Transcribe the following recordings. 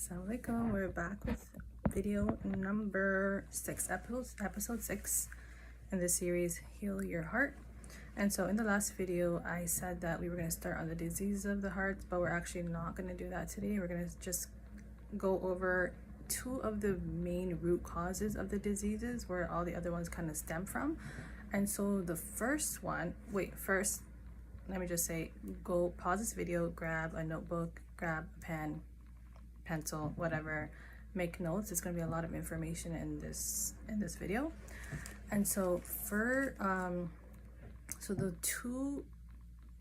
Assalamualaikum. We're back with video number 6, episode 6 in the series Heal Your Heart. And so in the last video I said that we were going to start on the disease of the heart, but we're actually not going to do that today. We're going to just go over 2 of the main root causes of the diseases where all the other ones kind of stem from. And so the first one, first let me just say, go pause this video, grab a notebook, grab a pen, pencil, whatever, make notes. It's going to be a lot of information in this video. And so for so the 2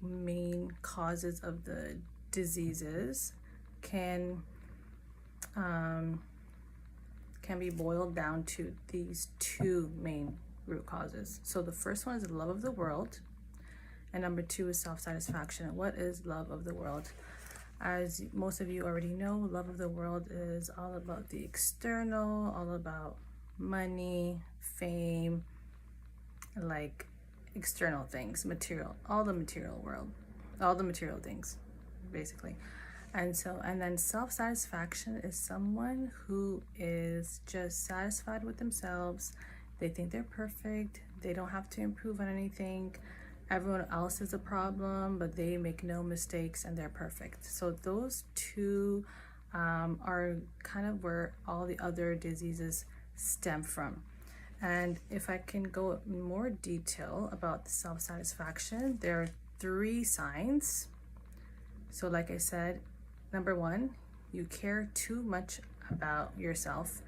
main causes of the diseases can be boiled down to these 2 main root causes. So the first one is the love of the world, and number 2 is self-satisfaction. What is love of the world? As most of you already know, love of the world is all about the external, all about money, fame, like external things, material, all the material world, all the material things, basically. And then self-satisfaction is someone who is just satisfied with themselves. They think they're perfect. They don't have to improve on anything. Everyone else is a problem, but they make no mistakes and they're perfect. So those 2 are kind of where all the other diseases stem from. And if I can go in more detail about the self-satisfaction, there are 3 signs. So like I said, number 1, you care too much about yourself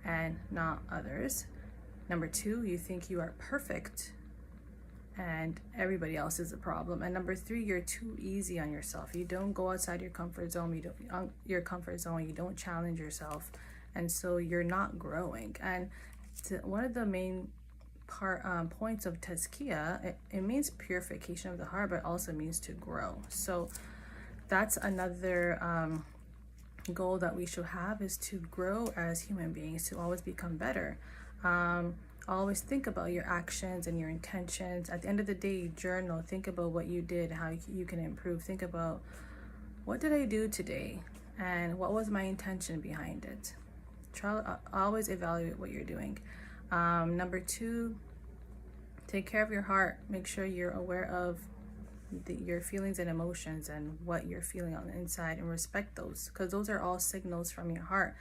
and not others. Number 2, you think you are perfect and everybody else is a problem. And number 3, you're too easy on yourself. You don't go outside your comfort zone. You don't challenge yourself, and so you're not growing. And one of the main points of tazkiyah, it means purification of the heart, but also means to grow. So that's another goal that we should have, is to grow as human beings, to always become better. Always think about your actions and your intentions. At the end of the day, journal. Think about what you did, how you can improve. Think about, what did I do today and what was my intention behind it. Always evaluate what you're doing. Number 2, take care of your heart. Make sure you're aware of your feelings and emotions and what you're feeling on the inside, and respect those, because those are all signals from your heart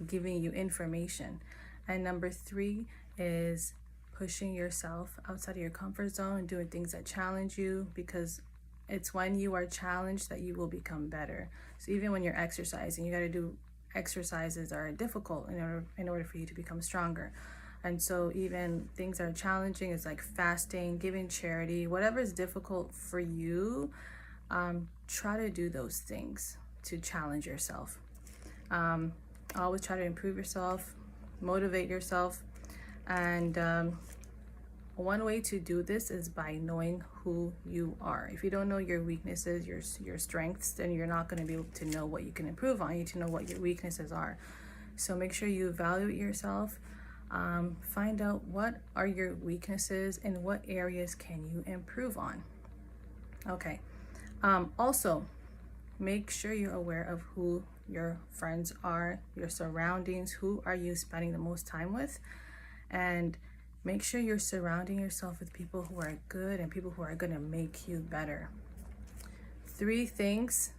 giving you information. And number 3 is pushing yourself outside of your comfort zone and doing things that challenge you, because it's when you are challenged that you will become better. So even when you're exercising, you got to do exercises that are difficult in order for you to become stronger. And so even things that are challenging is like fasting, giving charity, whatever is difficult for you, try to do those things to challenge yourself. Always try to improve yourself, motivate yourself. And one way to do this is by knowing who you are. If you don't know your weaknesses, your strengths, then you're not going to be able to know what you can improve on. You need to know what your weaknesses are. So make sure you evaluate yourself. Find out what are your weaknesses and what areas can you improve on. Okay. Also, make sure you're aware of who your friends are, your surroundings. Who are you spending the most time with? And make sure you're surrounding yourself with people who are good and people who are going to make you better. 3 things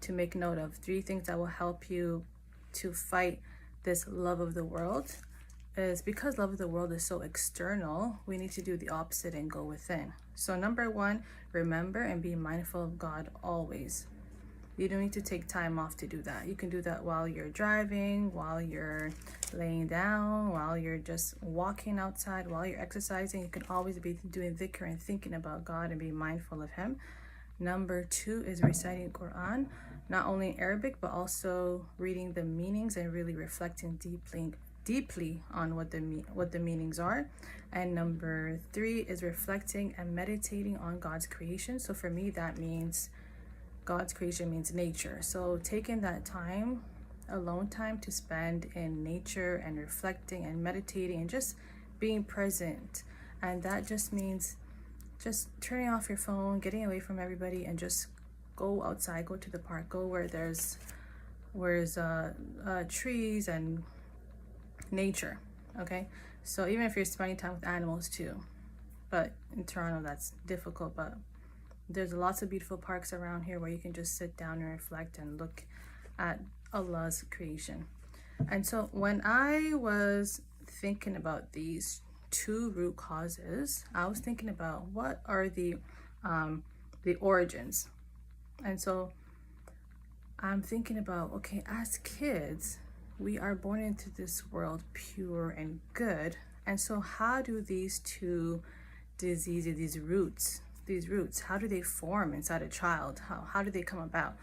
to make note of, 3 things that will help you to fight this love of the world, is because love of the world is so external, we need to do the opposite and go within. So number 1, remember and be mindful of God always. You don't need to take time off to do that. You can do that while you're driving, while you're laying down, while you're just walking outside, while you're exercising. You can always be doing dhikr and thinking about God and be mindful of Him. Number 2 is reciting Quran, not only in Arabic, but also reading the meanings and really reflecting deeply on what the meanings are. And number 3 is reflecting and meditating on God's creation. So for me, that means God's creation means nature. So taking that time, alone time, to spend in nature and reflecting and meditating and just being present. And that just means just turning off your phone, getting away from everybody, and just go outside, go to the park, go where there's whereas trees and nature. Okay, so even if you're spending time with animals too, but in Toronto that's difficult, but there's lots of beautiful parks around here where you can just sit down and reflect and look at Allah's creation. And so when I was thinking about these two root causes, I was thinking about what are the origins. And so I'm thinking about, okay, as kids, we are born into this world pure and good. And so how do these two diseases, these roots, how do they form inside a child? How do they come about?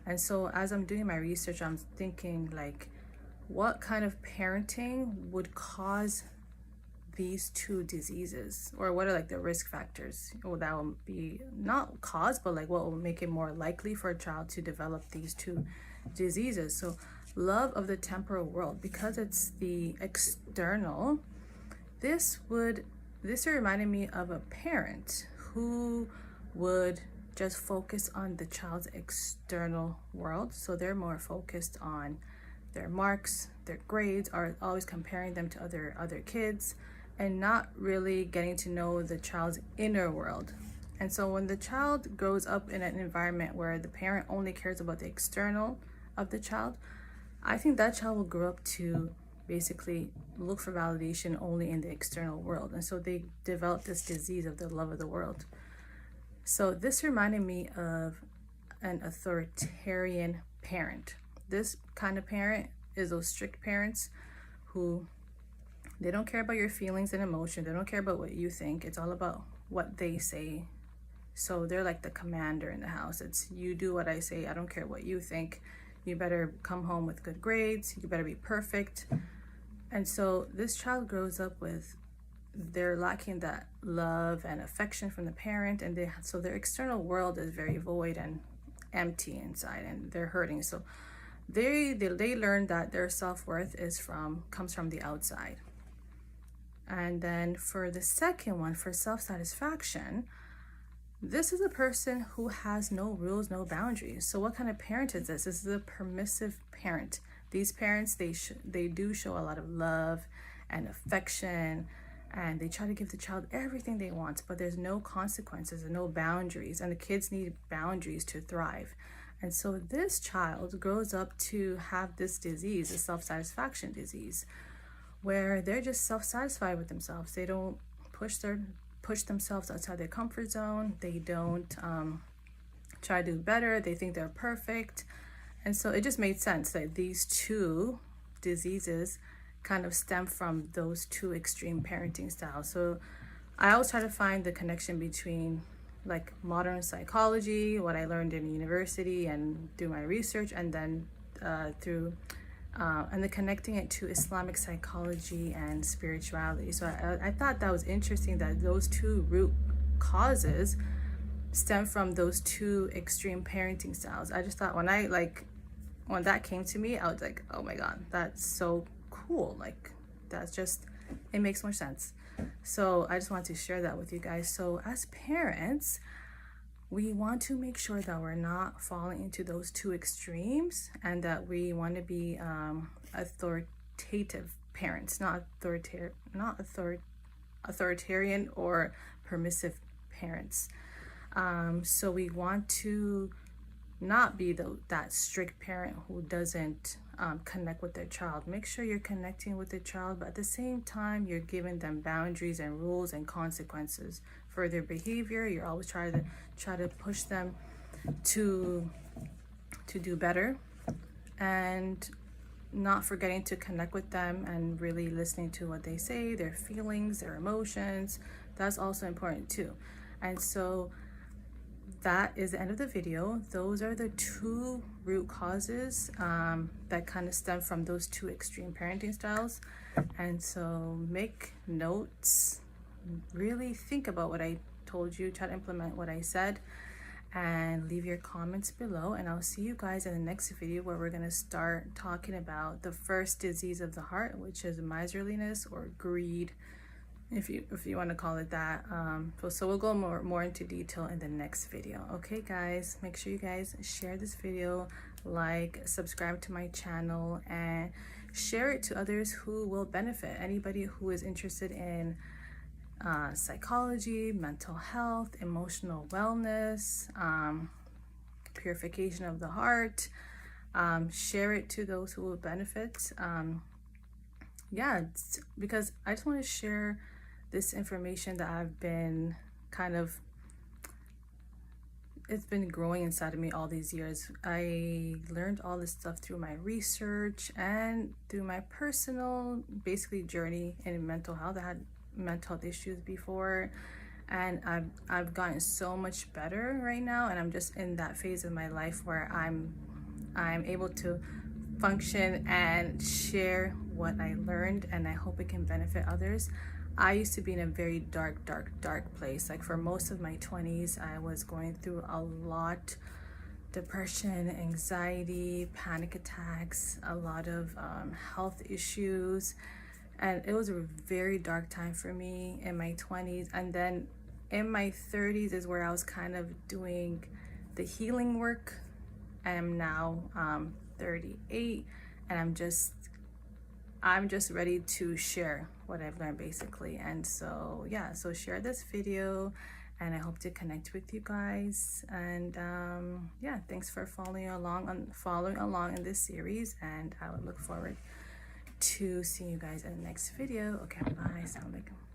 And so as I'm doing my research, I'm thinking like, what kind of parenting would cause these two diseases, or what are like the risk factors that will be not cause, but like what will make it more likely for a child to develop these two diseases. So love of the temporal world, because it's the external, this reminded me of a parent who would just focus on the child's external world. So they're more focused on their marks, their grades, are always comparing them to other kids, and not really getting to know the child's inner world. And so when the child grows up in an environment where the parent only cares about the external of the child, I think that child will grow up to basically look for validation only in the external world. And so they develop this disease of the love of the world. So this reminded me of an authoritarian parent. This kind of parent is those strict parents who they don't care about your feelings and emotion. They don't care about what you think. It's all about what they say. So they're like the commander in the house. It's you do what I say. I don't care what you think. You better come home with good grades. You better be perfect. And so this child grows up with, they're lacking that love and affection from the parent, and so their external world is very void and empty inside, and they're hurting. So they learn that their self-worth comes from the outside. And then for the second one, for self-satisfaction, this is a person who has no rules, no boundaries. So what kind of parent is this? This is a permissive parent. These parents, they do show a lot of love and affection, and they try to give the child everything they want, but there's no consequences and no boundaries, and the kids need boundaries to thrive. And so this child grows up to have this disease, a self-satisfaction disease, where they're just self-satisfied with themselves. They don't push themselves outside their comfort zone. They don't try to do better. They think they're perfect. And so it just made sense that these two diseases kind of stem from those two extreme parenting styles. So I always try to find the connection between like modern psychology, what I learned in university and do my research, and then and then connecting it to Islamic psychology and spirituality. So I thought that was interesting that those two root causes stem from those two extreme parenting styles. I just thought when that came to me, I was like, oh my God, that's so cool. Like it makes more sense. So I just wanted to share that with you guys. So as parents, we want to make sure that we're not falling into those two extremes, and that we want to be authoritative parents, not authoritarian or permissive parents. So we want to not be that strict parent who doesn't connect with their child. Make sure you're connecting with the child, but at the same time, you're giving them boundaries and rules and consequences for their behavior. You're always trying to push them to do better, and not forgetting to connect with them and really listening to what they say, their feelings, their emotions. That's also important too. And so that is the end of the video. Those are the two root causes that kind of stem from those two extreme parenting styles. And so make notes, really think about what I told you, try to implement what I said, and leave your comments below. And I'll see you guys in the next video, where we're going to start talking about the first disease of the heart, which is miserliness or greed, if you want to call it that. So we'll go more into detail in the next video. Okay guys, make sure you guys share this video, like, subscribe to my channel, and share it to others who will benefit. Anybody who is interested in psychology, mental health, emotional wellness, purification of the heart, share it to those who will benefit. Yeah, because I just want to share this information that I've been kind of, it's been growing inside of me all these years. I learned all this stuff through my research and through my personal, basically, journey in mental health. I had mental health issues before, and I've gotten so much better right now, and I'm just in that phase of my life where I'm able to function and share what I learned, and I hope it can benefit others. I used to be in a very dark place. Like, for most of my 20s, I was going through a lot: depression, anxiety, panic attacks, a lot of health issues. And it was a very dark time for me in my 20s. And then in my 30s is where I was kind of doing the healing work. I am now 38, and I'm just ready to share what I've learned, basically. And so, yeah, so share this video, and I hope to connect with you guys. And yeah, thanks for following along in this series, and I would look forward to seeing you guys in the next video. Okay, bye. Assalamu alaikum.